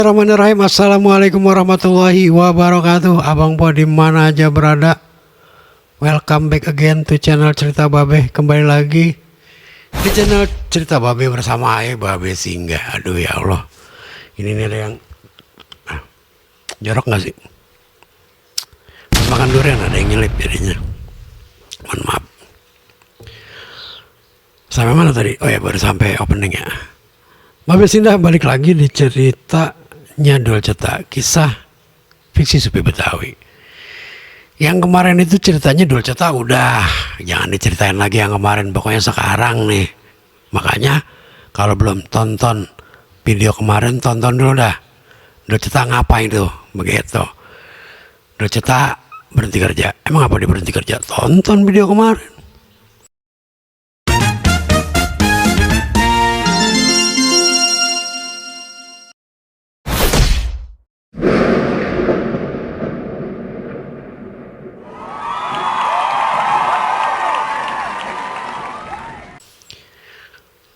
Bismillahirrahmanirrahim. Assalamualaikum warahmatullahi wabarakatuh. Abang Po di mana aja berada, welcome back again to channel Cerita Babe. Kembali lagi di channel Cerita Babe bersama Babe Singgah. Aduh ya Allah, ini nih ada yang jorok nggak sih? Pas makan durian ada yang nyelip jadinya. Mohon maaf. Sampai mana tadi? Oh ya, baru sampai opening ya. Babe Singgah balik lagi di ceritanya Dul Cetak, kisah fiksi Supi Betawi. Yang kemarin itu ceritanya Dul Cetak udah, jangan diceritain lagi yang kemarin, pokoknya sekarang nih. Makanya kalau belum tonton video kemarin, tonton dulu dah. Dul Cetak ngapain tuh begitu. Dul Cetak berhenti kerja. Emang apa dia berhenti kerja? Tonton video kemarin.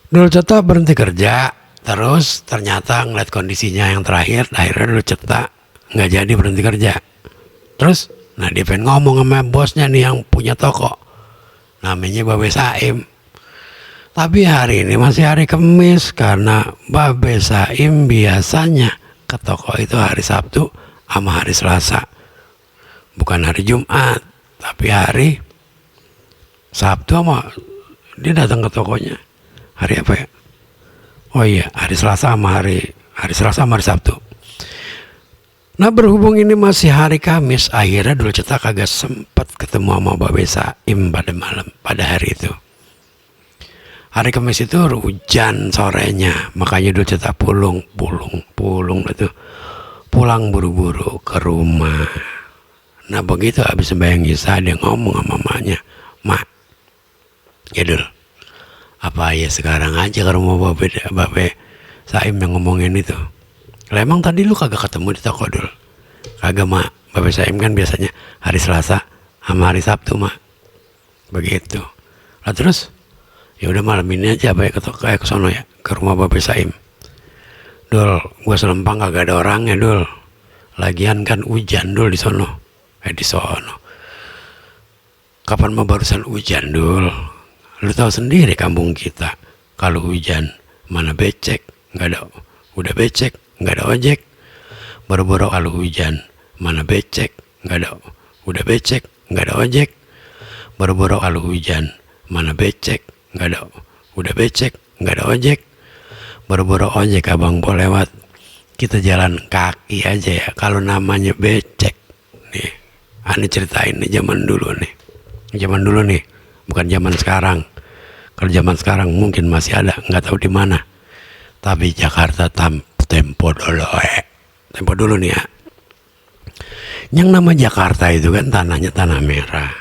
Dul Cetak berhenti kerja, terus ternyata ngeliat kondisinya yang terakhir, akhirnya Dul Cetak nggak jadi berhenti kerja. Terus, nah dia pengen ngomong sama bosnya nih yang punya toko, namanya Babe Saim. Tapi hari ini masih hari Kamis, karena Babe Saim biasanya ke toko itu hari Sabtu sama hari Selasa, bukan hari Jumat, tapi hari Sabtu sama dia datang ke tokonya. Hari apa ya? Oh iya, hari Selasa sama hari Selasa sama hari Sabtu. Nah, berhubung ini masih hari Kamis, akhirnya Dul Cetak kagak sempat ketemu sama Babe Saim pada malam, pada hari itu. Hari Kamis itu hujan sorenya, makanya Dul Cetak pulang itu pulang buru-buru ke rumah. Nah, begitu habis sembahyang Isya dia ngomong sama mamanya, "Mak, ya Dul, apa ya sekarang aja ke rumah Babe Saim yang ngomongin itu. Lah emang tadi lu kagak ketemu di toko Dul?" "Kagak mak, Babe Saim kan biasanya hari Selasa sama hari Sabtu mak." Begitu. Lah terus, ya udah malam ini aja apa ya ke toko, ke sono ya, ke rumah Babe Saim. "Dul, gua selempang kagak ada orangnya Dul. Lagian kan hujan Dul di sono." Di sono. "Kapan mah barusan hujan Dul? Lu tahu sendiri kampung kita, kalau hujan mana becek, nggak ada, udah becek nggak ada ojek. Boro-boro kalau hujan mana becek, nggak ada, udah becek nggak ada ojek. Boro-boro kalau hujan mana becek, nggak ada, udah becek nggak ada ojek. Boro-boro ojek abang Po lewat, kita jalan kaki aja ya kalau namanya becek." Nih, aneh ceritain nih zaman dulu nih, bukan zaman sekarang. Kalau zaman sekarang mungkin masih ada, nggak tahu di mana. Tapi Jakarta tempo dulu nih ya. Yang nama Jakarta itu kan tanahnya tanah merah.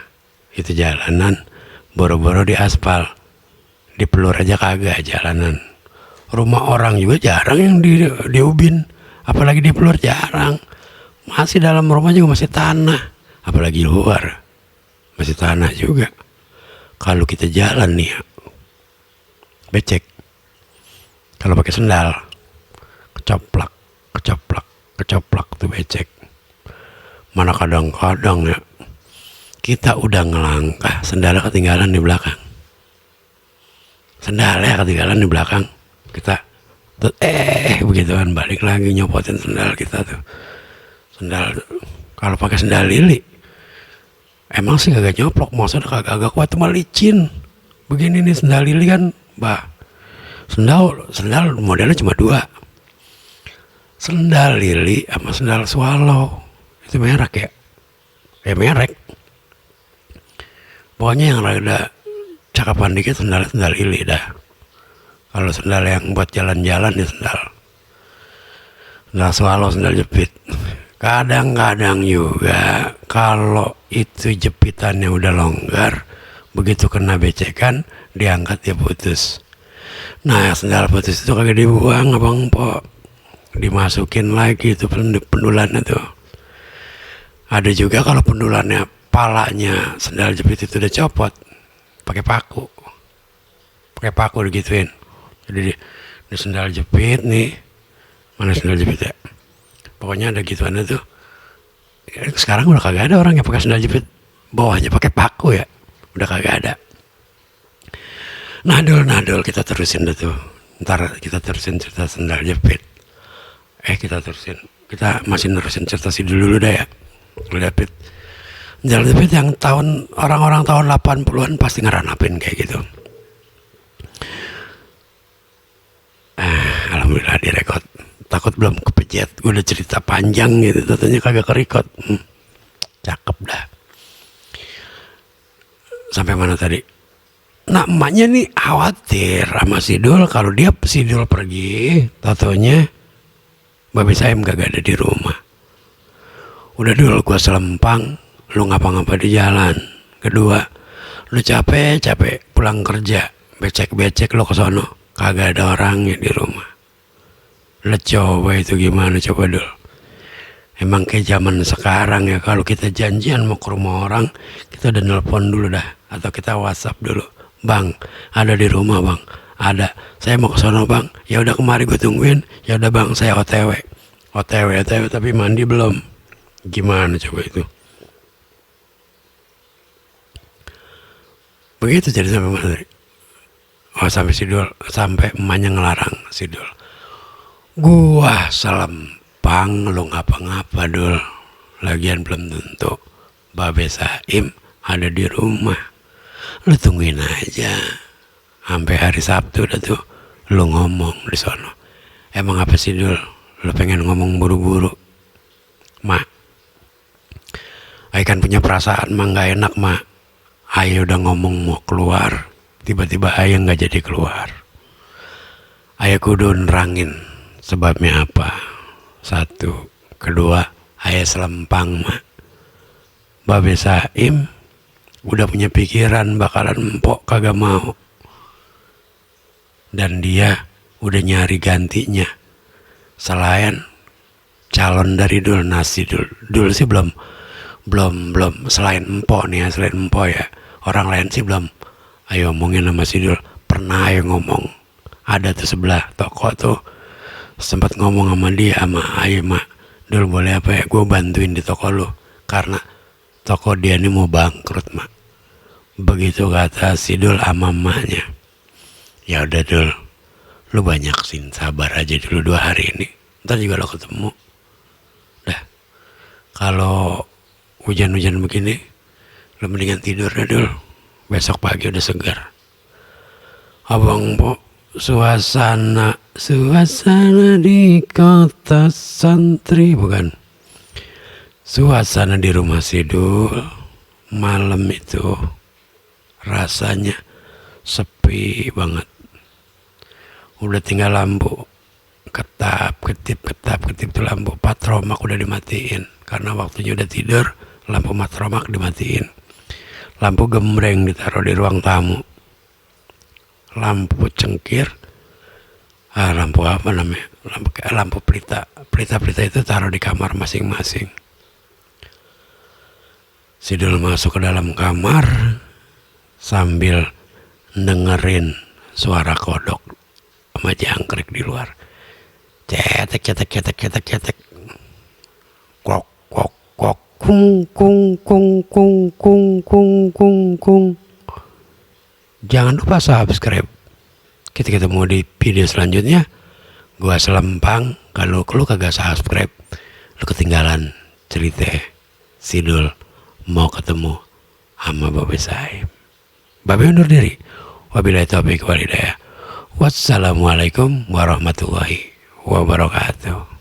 Itu jalanan boro-boro di aspal, di pelur aja kagak jalanan. Rumah orang juga jarang yang diubin, apalagi di pelur jarang. Masih dalam rumah juga masih tanah, apalagi luar masih tanah juga. Kalau kita jalan nih ya, becek, kalau pakai sendal kecoplak tuh becek. Mana kadang-kadang ya kita udah ngelangkah, sendalnya ketinggalan di belakang. Kita tuh begitu kan balik lagi nyopotin sendal kita tuh. Sendal kalau pakai sendal lili emang sih kagak nyoplok, maksudnya kagak kuat, cuma licin. Begini nih sendal lili kan, sendal modelnya cuma dua, sendal lili sama sendal swallow. Itu merek ya, merek. Pokoknya yang rada cakapan dikit sendal lili dah. Kalau sendal yang buat jalan-jalan ya sendal swallow, sendal jepit. Kadang-kadang juga kalau itu jepitannya udah longgar, begitu kena becekan diangkat ya putus. Nah, sendal putus itu kagak dibuang abang Po, dimasukin lagi itu pendulannya tuh. Ada juga kalau pendulannya palanya sendal jepit itu udah copot, pakai paku digituin. Jadi di sendal jepit nih, mana sendal jepit ya? Pokoknya ada gituan tuh. Sekarang udah kagak ada orang yang pakai sandal jepit bawahnya pakai paku ya, udah kagak ada. Nadul kita terusin deh tuh, ntar kita terusin cerita sandal jepit. Kita masih nerusin cerita si dulu dah ya. Jepit sandal jepit yang orang-orang tahun 80-an pasti ngeranapin kayak gitu. Alhamdulillah direkod. Takut belum kepencet, gue udah cerita panjang gitu, tentunya kagak kerekod. Cakep dah. Sampai mana tadi? Nah, emaknya nih khawatir sama Sidul, kalau dia Sidul pergi, tatonya Babe Saim kagak ada di rumah. Udah dulu gua selempang, lu ngapa-ngapa di jalan. Kedua, lu capek pulang kerja, becek-becek lu ke sono, kagak ada orangnya di rumah. Lu coba itu gimana coba dulu. Emang kayak zaman sekarang ya, kalau kita janjian mau ke rumah orang, kita udah nelpon dulu dah, atau kita WhatsApp dulu. Bang, ada di rumah bang? Ada. Saya mau ke sono bang. Ya udah kemari gue tungguin. Ya udah bang, saya OTW tapi mandi belum. Gimana coba itu? Begitu jadi sampai mana tadi? Oh sampai Sidul, sampai emaknya ngelarang Sidul. Gua selempang lu ngapa-ngapa dul. Lagian belum tentu Babe Saim ada di rumah. Lu tungguin aja sampai hari Sabtu dah tuh lu ngomong di sono. Emang apa sih dul? Lu pengen ngomong buru-buru? Mak, Ayah kan punya perasaan mah nggak enak mak. Ayah udah ngomong mau keluar, tiba-tiba Ayah nggak jadi keluar. Ayah kudu nerangin sebabnya apa. Satu, kedua, Ayah selempang mak. Babe Saim udah punya pikiran bakalan empok kagak mau, dan dia udah nyari gantinya selain calon dari Dul. Nasi Dul sih belum selain empok nih ya, selain empok ya, orang lain sih belum ayo omongin sama si Dul. Pernah ayo ngomong, ada tuh sebelah toko tuh sempat ngomong sama dia, sama ayo mak, Dul boleh apa ya gue bantuin di toko lu, karena toko dia ini mau bangkrut mak. Begitu kata si Dul sama emaknya. Ya udah Dul, lu banyakin sabar aja dulu 2 hari ini, ntar juga lo ketemu. Dah, kalau hujan-hujan begini, lu mendingan tidur dah Dul. Besok pagi udah segar. Abang po, suasana di kota santri, bukan. Suasana di rumah Sidul malam itu rasanya sepi banget. Udah tinggal lampu ketip tuh lampu patromak udah dimatiin karena waktunya udah tidur. Lampu matromak dimatiin, lampu gembreng ditaruh di ruang tamu, lampu cengkir, lampu apa namanya, lampu pelita itu taruh di kamar masing-masing. Sidul masuk ke dalam kamar sambil dengerin suara kodok sama jangkrik di luar. Cetek. Kok kung. Jangan lupa subscribe. Kita ketemu di video selanjutnya. Gua selempang, kalau lu kagak subscribe, lu ketinggalan cerita Sidul mau ketemu sama Babe Saim. Babe undur diri. Wabillahi taufiq wal hidayah. Wassalamualaikum warahmatullahi wabarakatuh.